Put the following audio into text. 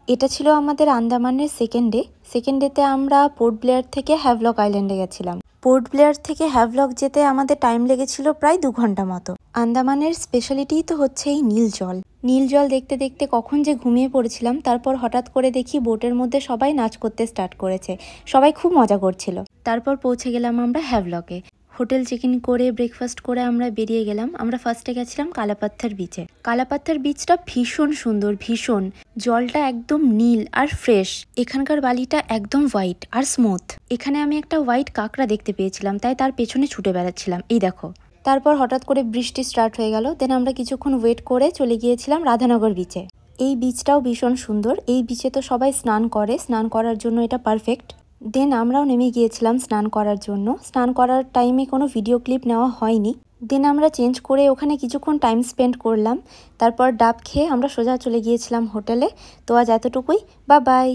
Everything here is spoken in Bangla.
এটা ছিল আমাদের আন্দামানের সেকেন্ড ডে। সেকেন্ড ডেতে আমরা পোর্ট ব্লেয়ার থেকে হ্যাভলক আইল্যান্ডে গেছিলাম। পোর্ট ব্লেয়ার থেকে হ্যাভলক যেতে আমাদের টাইম লেগেছিল প্রায় 2 ঘন্টা মতো। আন্দামানের স্পেশালিটিই তো হচ্ছে এই নীল জল। নীল জল দেখতে দেখতে কখন যে ঘুমিয়ে পড়েছিলাম, তারপর হঠাৎ করে দেখি বোটের মধ্যে সবাই নাচ করতে স্টার্ট করেছে। সবাই খুব মজা করছিল। তারপর পৌঁছে গেলাম আমরা হ্যাভলকে। হোটেল চেক ইন করে ব্রেকফাস্ট করে আমরা বেরিয়ে গেলাম। আমরা ফার্স্টে গেছিলাম কালাপাত্থার বিচে। কালাপাত্থার বিচটা ভীষণ সুন্দর, ভীষণ। জলটা একদম নীল আর ফ্রেশ। এখানকার বালিটা একদম হোয়াইট আর স্মুথ। এখানে আমি একটা হোয়াইট কাঁকড়া দেখতে পেয়েছিলাম, তাই তার পেছনে ছুটে বেড়াচ্ছিলাম। এই দেখো। তারপর হঠাৎ করে বৃষ্টি স্টার্ট হয়ে গেল। দেন আমরা কিছুক্ষণ ওয়েট করে চলে গিয়েছিলাম রাধানগর বিচে। এই বিচটাও ভীষণ সুন্দর। এই বিচে তো সবাই স্নান করে, স্নান করার জন্য এটা পারফেক্ট। দেন আমরাও নেমে গিয়েছিলাম স্নান করার জন্য। স্নান করার টাইমে কোনো ভিডিও ক্লিপ নেওয়া হয়নি। দেন আমরা চেঞ্জ করে ওখানে কিছুক্ষণ টাইম স্পেন্ড করলাম। তারপর ডাব খেয়ে আমরা সোজা চলে গিয়েছিলাম হোটেলে। তো আজ এতটুকুই। Bye bye.